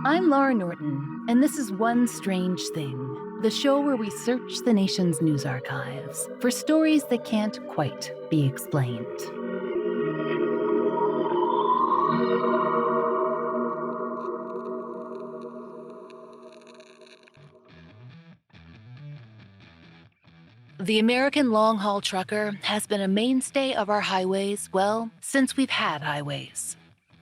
I'm Laurah Norton, and this is One Strange Thing, the show where we search the nation's news archives for stories that can't quite be explained. The American long-haul trucker has been a mainstay of our highways, well, since we've had highways.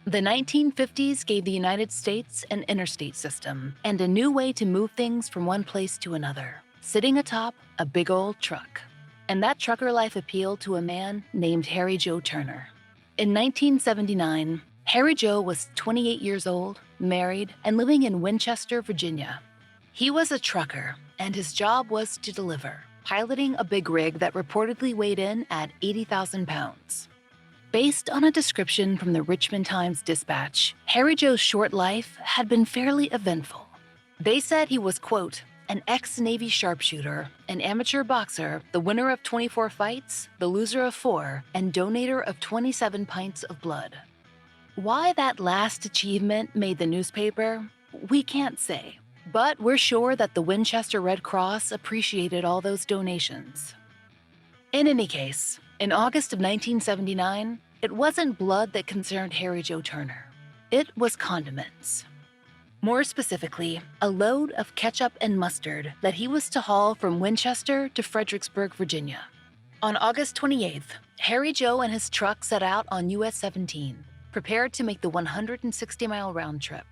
The 1950s gave the United States an interstate system and a new way to move things from one place to another, sitting atop a big old truck. And that trucker life appealed to a man named Harry Joe Turner. In 1979, Harry Joe was 28 years old, married, and living in Winchester, Virginia. He was a trucker, and his job was to deliver, piloting a big rig that reportedly weighed in at 80,000 pounds. Based on a description from the Richmond Times-Dispatch, Harry Joe's short life had been fairly eventful. They said he was, quote, an ex-Navy sharpshooter, an amateur boxer, the winner of 24 fights, the loser of 4, and donator of 27 pints of blood. Why that last achievement made the newspaper, we can't say. But we're sure that the Winchester Red Cross appreciated all those donations. In any case, in August of 1979, it wasn't blood that concerned Harry Joe Turner. It was condiments. More specifically, a load of ketchup and mustard that he was to haul from Winchester to Fredericksburg, Virginia. On August 28th, Harry Joe and his truck set out on US 17, prepared to make the 160-mile round trip.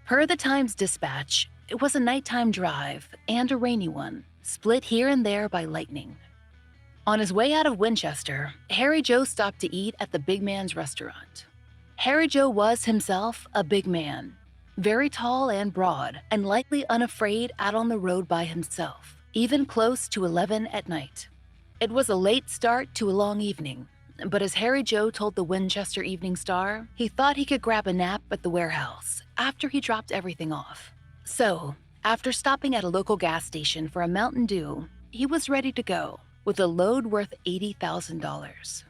Per the Times-Dispatch, it was a nighttime drive and a rainy one, split here and there by lightning. On his way out of Winchester, Harry Joe stopped to eat at the Big Man's restaurant. Harry Joe was himself a big man, very tall and broad, and likely unafraid out on the road by himself, even close to 11 at night. It was a late start to a long evening, but as Harry Joe told the Winchester Evening Star, he thought he could grab a nap at the warehouse after he dropped everything off. So, after stopping at a local gas station for a Mountain Dew, he was ready to go, with a load worth $80,000.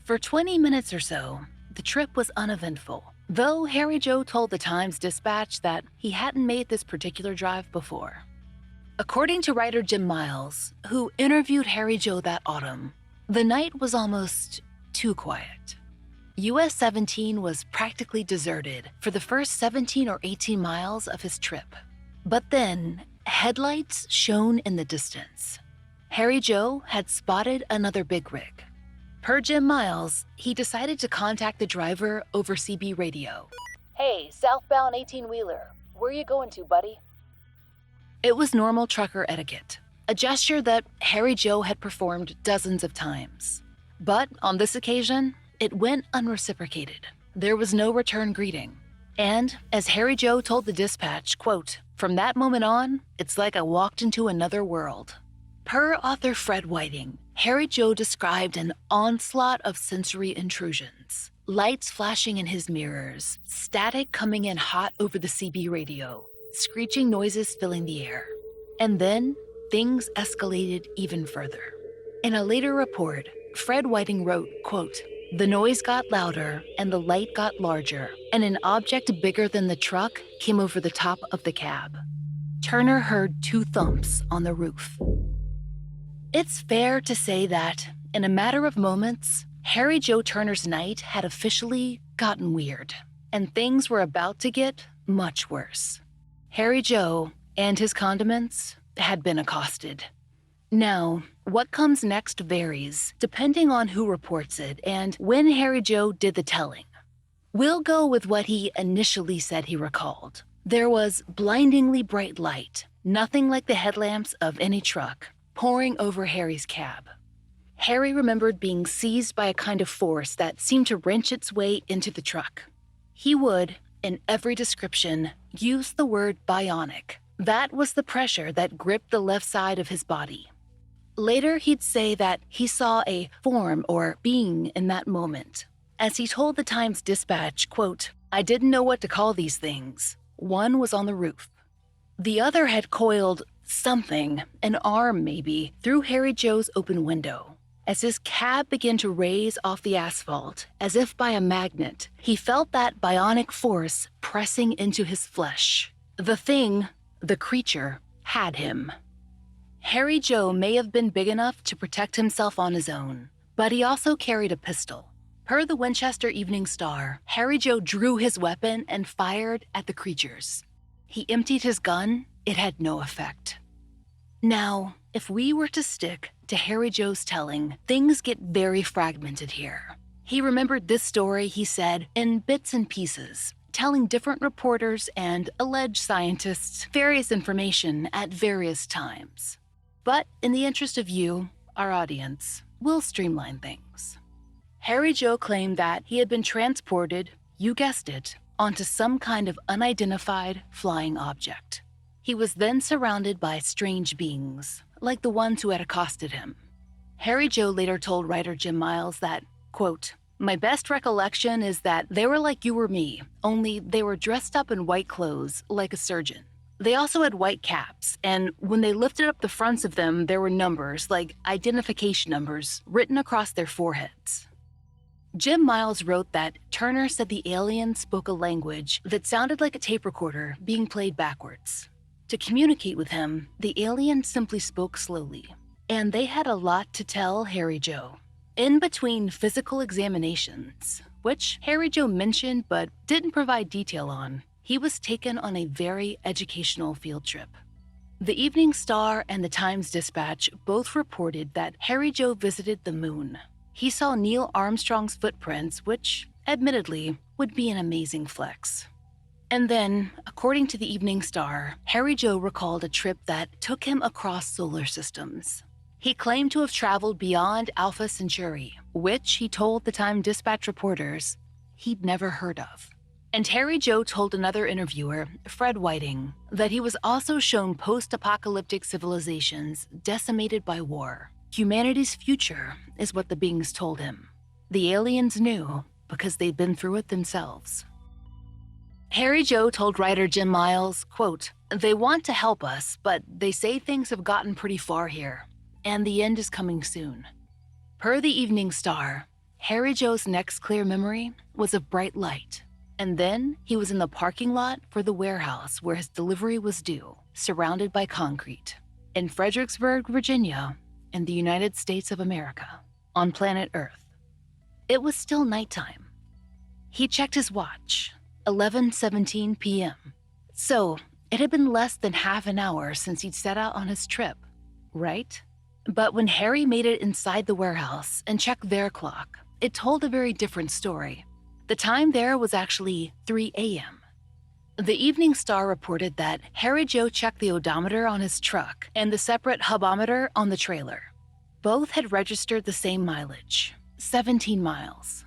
For 20 minutes or so, the trip was uneventful, though Harry Joe told the Times-Dispatch that he hadn't made this particular drive before. According to writer Jim Miles, who interviewed Harry Joe that autumn, the night was almost too quiet. US 17 was practically deserted for the first 17 or 18 miles of his trip. But then, headlights shone in the distance. Harry Joe had spotted another big rig. Per Jim Miles, he decided to contact the driver over CB radio. Hey, southbound 18-wheeler, where you going to, buddy? It was normal trucker etiquette, a gesture that Harry Joe had performed dozens of times. But on this occasion, it went unreciprocated. There was no return greeting. And as Harry Joe told the dispatch, quote, from that moment on, it's like I walked into another world. Per author Fred Whiting, Harry Joe described an onslaught of sensory intrusions. Lights flashing in his mirrors, static coming in hot over the CB radio, screeching noises filling the air. And then, things escalated even further. In a later report, Fred Whiting wrote, quote, the noise got louder and the light got larger, and an object bigger than the truck came over the top of the cab. Turner heard 2 thumps on the roof. It's fair to say that, in a matter of moments, Harry Joe Turner's night had officially gotten weird, and things were about to get much worse. Harry Joe and his condiments had been accosted. Now, what comes next varies depending on who reports it and when Harry Joe did the telling. We'll go with what he initially said he recalled. There was blindingly bright light, nothing like the headlamps of any truck, pouring over Harry's cab. Harry remembered being seized by a kind of force that seemed to wrench its way into the truck. He would, in every description, use the word bionic. That was the pressure that gripped the left side of his body. Later, he'd say that he saw a form or being in that moment. As he told the Times-Dispatch, quote, I didn't know what to call these things. One was on the roof. The other had coiled something, an arm maybe, through Harry Joe's open window. As his cab began to raise off the asphalt, as if by a magnet, he felt that bionic force pressing into his flesh. The creature, had him. Harry Joe may have been big enough to protect himself on his own, but he also carried a pistol. Per the Winchester Evening Star, Harry Joe drew his weapon and fired at the creatures. He emptied his gun. It had no effect. Now, if we were to stick to Harry Joe's telling, things get very fragmented here. He remembered this story, he said, in bits and pieces, telling different reporters and alleged scientists various information at various times. But in the interest of you, our audience, we'll streamline things. Harry Joe claimed that he had been transported, you guessed it, onto some kind of unidentified flying object. He was then surrounded by strange beings, like the ones who had accosted him. Harry Joe later told writer Jim Miles that, quote, "My best recollection is that they were like you or me, only they were dressed up in white clothes, like a surgeon. They also had white caps, and when they lifted up the fronts of them, there were numbers, like identification numbers, written across their foreheads." Jim Miles wrote that Turner said the alien spoke a language that sounded like a tape recorder being played backwards. To communicate with him, the alien simply spoke slowly, and they had a lot to tell Harry Joe. In between physical examinations, which Harry Joe mentioned but didn't provide detail on, he was taken on a very educational field trip. The Evening Star and the Times-Dispatch both reported that Harry Joe visited the moon. He saw Neil Armstrong's footprints, which, admittedly, would be an amazing flex. And then, according to the Evening Star, Harry Joe recalled a trip that took him across solar systems. He claimed to have traveled beyond Alpha Centauri, which he told the Time-Dispatch reporters he'd never heard of. And Harry Joe told another interviewer, Fred Whiting, that he was also shown post-apocalyptic civilizations decimated by war. Humanity's future is what the beings told him. The aliens knew because they'd been through it themselves. Harry Joe told writer Jim Miles, quote, "They want to help us, but they say things have gotten pretty far here, and the end is coming soon." Per the Evening Star, Harry Joe's next clear memory was of bright light, and then he was in the parking lot for the warehouse where his delivery was due, surrounded by concrete, in Fredericksburg, Virginia, in the United States of America, on planet Earth. It was still nighttime. He checked his watch, 11:17 p.m. So it had been less than half an hour since he'd set out on his trip, right? But when Harry made it inside the warehouse and checked their clock, it told a very different story. The time there was actually 3 a.m. The Evening Star reported that Harry Joe checked the odometer on his truck and the separate hubometer on the trailer. Both had registered the same mileage, 17 miles.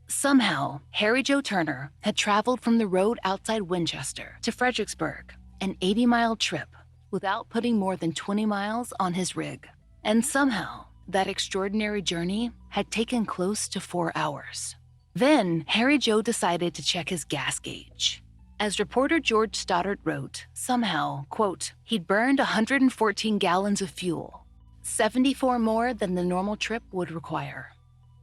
Somehow, Harry Joe Turner had traveled from the road outside Winchester to Fredericksburg, an 80-mile trip, without putting more than 20 miles on his rig. And somehow, that extraordinary journey had taken close to 4 hours. Then, Harry Joe decided to check his gas gauge. As reporter George Stoddard wrote, somehow, quote, he'd burned 114 gallons of fuel, 74 more than the normal trip would require.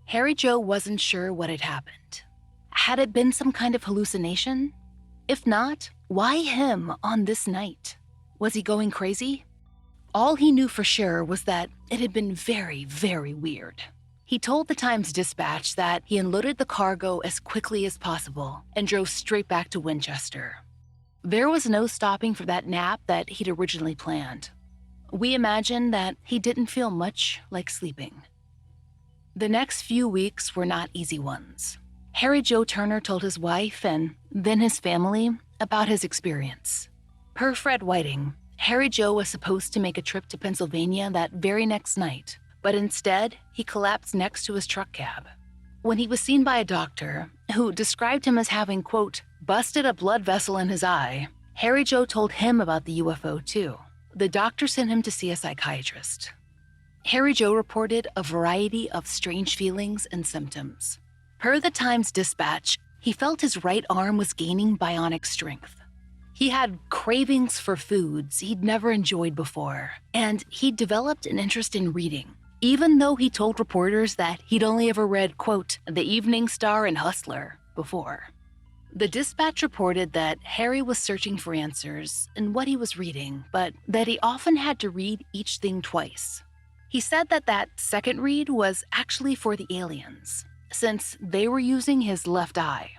Harry Joe wasn't sure what had happened. Had it been some kind of hallucination? If not, why him on this night? Was he going crazy? All he knew for sure was that it had been very, very weird. He told the Times-Dispatch that he unloaded the cargo as quickly as possible and drove straight back to Winchester. There was no stopping for that nap that he'd originally planned. We imagine that he didn't feel much like sleeping. The next few weeks were not easy ones. Harry Joe Turner told his wife and then his family about his experience. Per Fred Whiting, Harry Joe was supposed to make a trip to Pennsylvania that very next night, but instead, he collapsed next to his truck cab. When he was seen by a doctor, who described him as having, quote, busted a blood vessel in his eye, Harry Joe told him about the UFO too. The doctor sent him to see a psychiatrist. Harry Joe reported a variety of strange feelings and symptoms. Per the Times-Dispatch, he felt his right arm was gaining bionic strength. He had cravings for foods he'd never enjoyed before, and he'd developed an interest in reading, even though he told reporters that he'd only ever read, quote, The Evening Star and Hustler before. The dispatch reported that Harry was searching for answers in what he was reading, but that he often had to read each thing twice. He said that that second read was actually for the aliens, since they were using his left eye.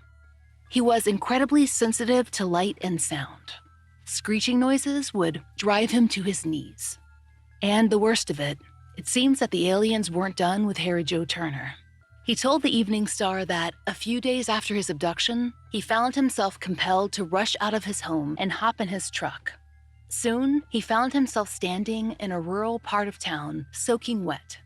He was incredibly sensitive to light and sound. Screeching noises would drive him to his knees. And the worst of it seems that the aliens weren't done with Harry Joe Turner. He told the Evening Star that a few days after his abduction, he found himself compelled to rush out of his home and hop in his truck. Soon, he found himself standing in a rural part of town, soaking wet.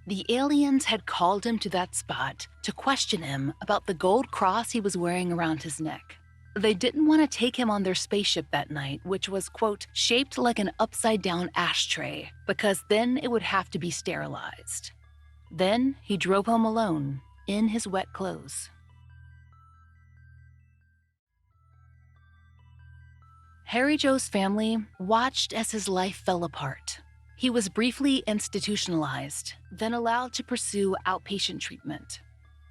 The aliens had called him to that spot to question him about the gold cross he was wearing around his neck. They didn't want to take him on their spaceship that night, which was, quote, shaped like an upside-down ashtray, because then it would have to be sterilized. Then he drove home alone, in his wet clothes. Harry Joe's family watched as his life fell apart. He was briefly institutionalized, then allowed to pursue outpatient treatment.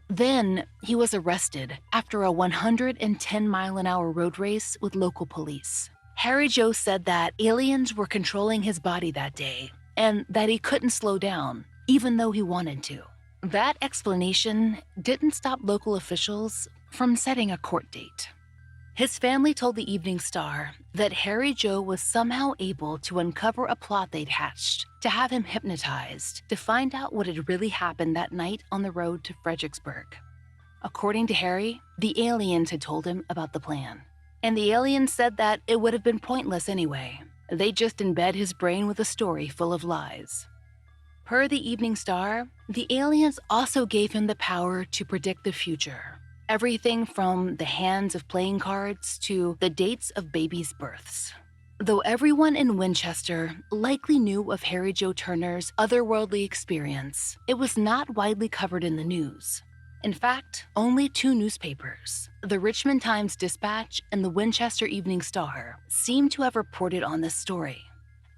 Then he was arrested after a 110-mile-an-hour road race with local police. Harry Joe said that aliens were controlling his body that day, and that he couldn't slow down, even though he wanted to. That explanation didn't stop local officials from setting a court date. His family told the Evening Star that Harry Joe was somehow able to uncover a plot they'd hatched to have him hypnotized to find out what had really happened that night on the road to Fredericksburg. According to Harry, the aliens had told him about the plan. And the aliens said that it would have been pointless anyway. They'd just embed his brain with a story full of lies. Per the Evening Star, the aliens also gave him the power to predict the future. Everything from the hands of playing cards to the dates of babies' births. Though everyone in Winchester likely knew of Harry Joe Turner's otherworldly experience, it was not widely covered in the news. In fact, only two newspapers, the Richmond Times-Dispatch and the Winchester Evening Star, seemed to have reported on this story.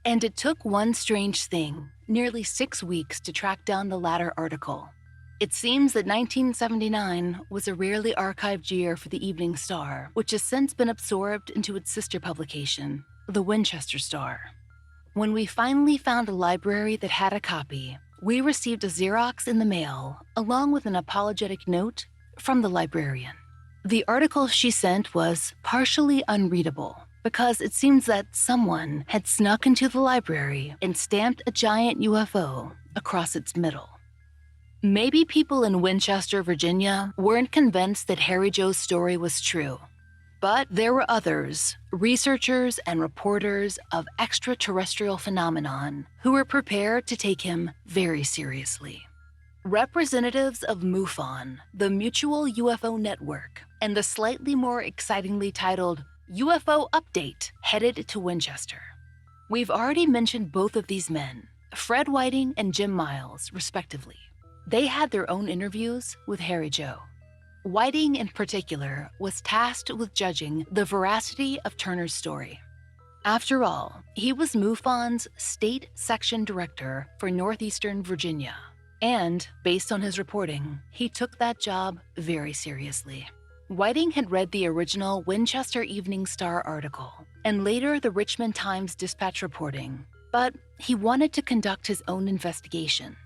And it took one strange thing, nearly 6 weeks to track down the latter article. It seems that 1979 was a rarely archived year for the Evening Star, which has since been absorbed into its sister publication, the Winchester Star. When we finally found a library that had a copy, we received a Xerox in the mail, along with an apologetic note from the librarian. The article she sent was partially unreadable, because it seems that someone had snuck into the library and stamped a giant UFO across its middle. Maybe people in Winchester, Virginia, weren't convinced that Harry Joe's story was true. But there were others, researchers and reporters of extraterrestrial phenomenon, who were prepared to take him very seriously. Representatives of MUFON, the Mutual UFO Network, and the slightly more excitingly titled UFO Update, headed to Winchester. We've already mentioned both of these men, Fred Whiting and Jim Miles, respectively. They had their own interviews with Harry Joe. Whiting, in particular, was tasked with judging the veracity of Turner's story. After all, he was MUFON's state section director for Northeastern Virginia. And, based on his reporting, he took that job very seriously. Whiting had read the original Winchester Evening Star article, and later the Richmond Times-Dispatch reporting, but he wanted to conduct his own investigation.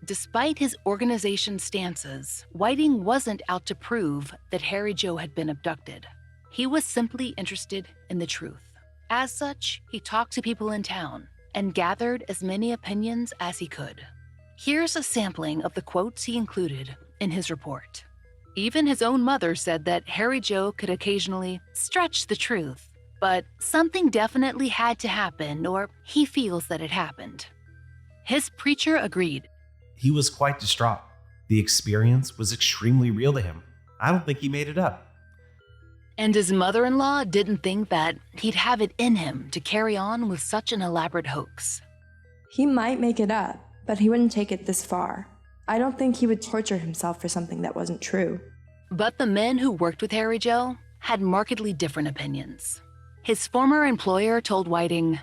Despite his organization's stances, Whiting wasn't out to prove that Harry Joe had been abducted. He was simply interested in the truth. As such, he talked to people in town and gathered as many opinions as he could. Here's a sampling of the quotes he included in his report. Even his own mother said that Harry Joe could occasionally stretch the truth, but something definitely had to happen, or he feels that it happened. His preacher agreed. He was quite distraught. The experience was extremely real to him. I don't think he made it up. And his mother-in-law didn't think that he'd have it in him to carry on with such an elaborate hoax. He might make it up, but he wouldn't take it this far. I don't think he would torture himself for something that wasn't true. But the men who worked with Harry Joe had markedly different opinions. His former employer told Whiting,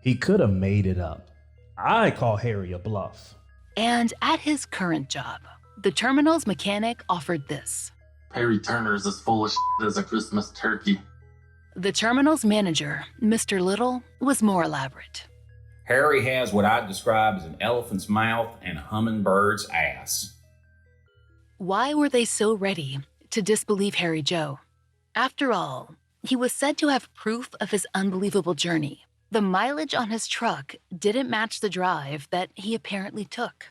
"He could have made it up. I call Harry a bluff." And at his current job, the terminal's mechanic offered this. Harry Turner is as full of shit as a Christmas turkey. The terminal's manager, Mr. Little, was more elaborate. Harry has what I'd describe as an elephant's mouth and a hummingbird's ass. Why were they so ready to disbelieve Harry Joe? After all, he was said to have proof of his unbelievable journey. The mileage on his truck didn't match the drive that he apparently took.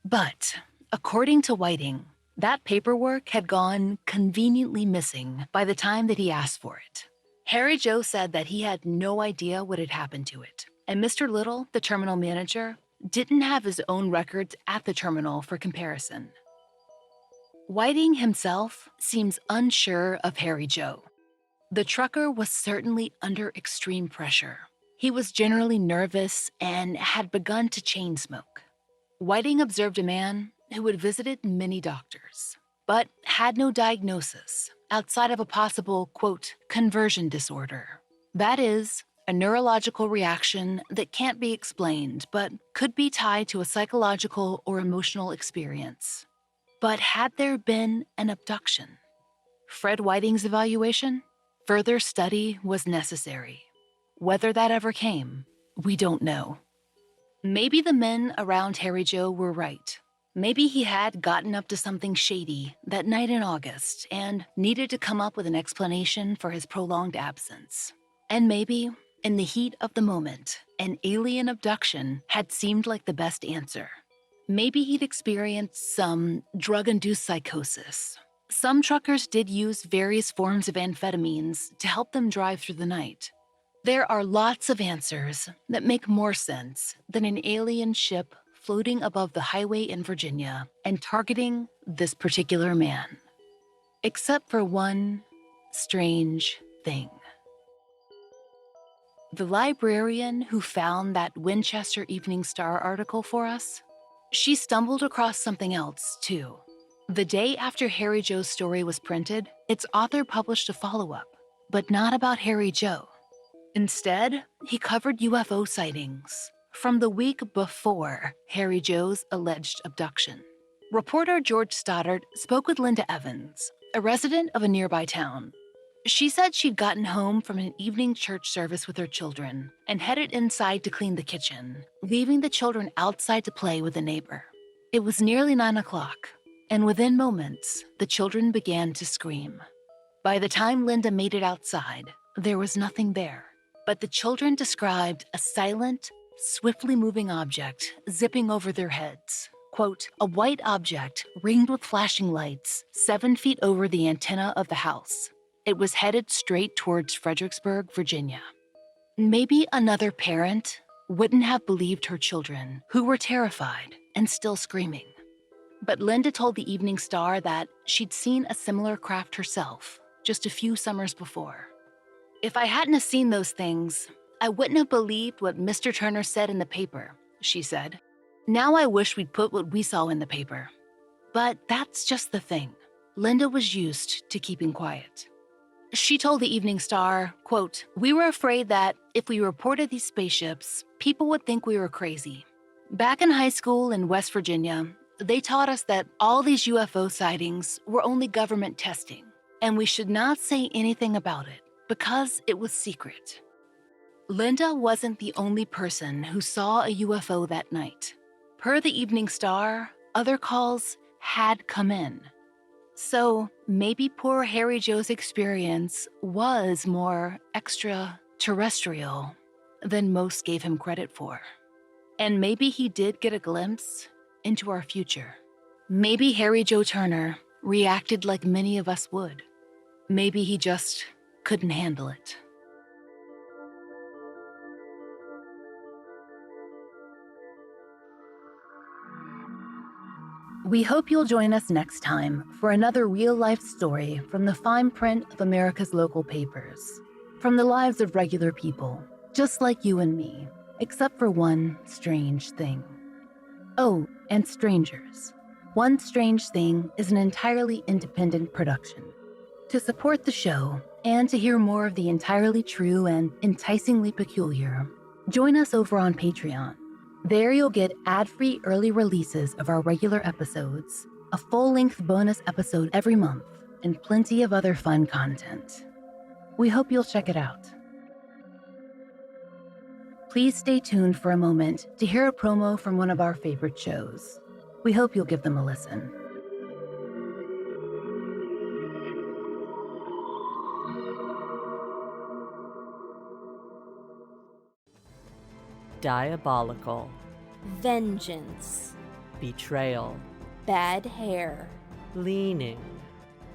But, according to Whiting, that paperwork had gone conveniently missing by the time that he asked for it. Harry Joe said that he had no idea what had happened to it, and Mr. Little, the terminal manager, didn't have his own records at the terminal for comparison. Whiting himself seems unsure of Harry Joe. The trucker was certainly under extreme pressure. He was generally nervous and had begun to chain smoke. Whiting observed a man who had visited many doctors, but had no diagnosis outside of a possible, quote, conversion disorder. That is, a neurological reaction that can't be explained, but could be tied to a psychological or emotional experience. But had there been an abduction? Fred Whiting's evaluation? Further study was necessary. Whether that ever came, we don't know. Maybe the men around Harry Joe were right. Maybe he had gotten up to something shady that night in August and needed to come up with an explanation for his prolonged absence. And maybe, in the heat of the moment, an alien abduction had seemed like the best answer. Maybe he'd experienced some drug-induced psychosis. Some truckers did use various forms of amphetamines to help them drive through the night. There are lots of answers that make more sense than an alien ship floating above the highway in Virginia and targeting this particular man. Except for one strange thing. The librarian who found that Winchester Evening Star article for us, she stumbled across something else, too. The day after Harry Joe's story was printed, its author published a follow-up, but not about Harry Joe. Instead, he covered UFO sightings from the week before Harry Joe's alleged abduction. Reporter George Stoddard spoke with Linda Evans, a resident of a nearby town. She said she'd gotten home from an evening church service with her children and headed inside to clean the kitchen, leaving the children outside to play with a neighbor. It was nearly 9 o'clock, and within moments, the children began to scream. By the time Linda made it outside, there was nothing there, but the children described a silent, swiftly moving object zipping over their heads. Quote, a white object ringed with flashing lights 7 feet over the antenna of the house. It was headed straight towards Fredericksburg, Virginia. Maybe another parent wouldn't have believed her children, who were terrified and still screaming. But Linda told the Evening Star that she'd seen a similar craft herself just a few summers before. If I hadn't have seen those things, I wouldn't have believed what Mr. Turner said in the paper, she said. Now I wish we'd put what we saw in the paper. But that's just the thing. Linda was used to keeping quiet. She told the Evening Star, quote, we were afraid that if we reported these spaceships, people would think we were crazy. Back in high school in West Virginia, they taught us that all these UFO sightings were only government testing, and we should not say anything about it because it was secret. Linda wasn't the only person who saw a UFO that night. Per the Evening Star, other calls had come in. So maybe poor Harry Joe's experience was more extraterrestrial than most gave him credit for. And maybe he did get a glimpse into our future. Maybe Harry Joe Turner reacted like many of us would. Maybe he just couldn't handle it. We hope you'll join us next time for another real-life story from the fine print of America's local papers. From the lives of regular people, just like you and me, except for one strange thing. Oh, and strangers. One Strange Thing is an entirely independent production. To support the show, and to hear more of the entirely true and enticingly peculiar, join us over on Patreon. There you'll get ad-free early releases of our regular episodes, a full-length bonus episode every month, and plenty of other fun content. We hope you'll check it out. Please stay tuned for a moment to hear a promo from one of our favorite shows. We hope you'll give them a listen. Diabolical. Vengeance. Betrayal. Bad hair. Leaning.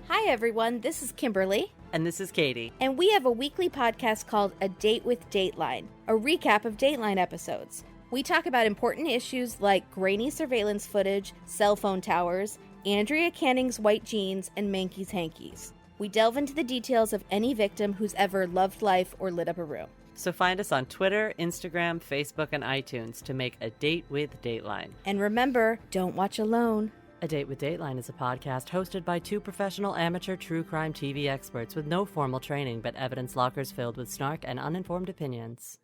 Hi, everyone. This is Kimberly. And this is Katie. And we have a weekly podcast called A Date with Dateline, a recap of Dateline episodes. We talk about important issues like grainy surveillance footage, cell phone towers, Andrea Canning's white jeans, and Mankey's hankies. We delve into the details of any victim who's ever loved life or lit up a room. So find us on Twitter, Instagram, Facebook, and iTunes to make A Date with Dateline. And remember, don't watch alone. A Date with Dateline is a podcast hosted by two professional amateur true crime TV experts with no formal training but evidence lockers filled with snark and uninformed opinions.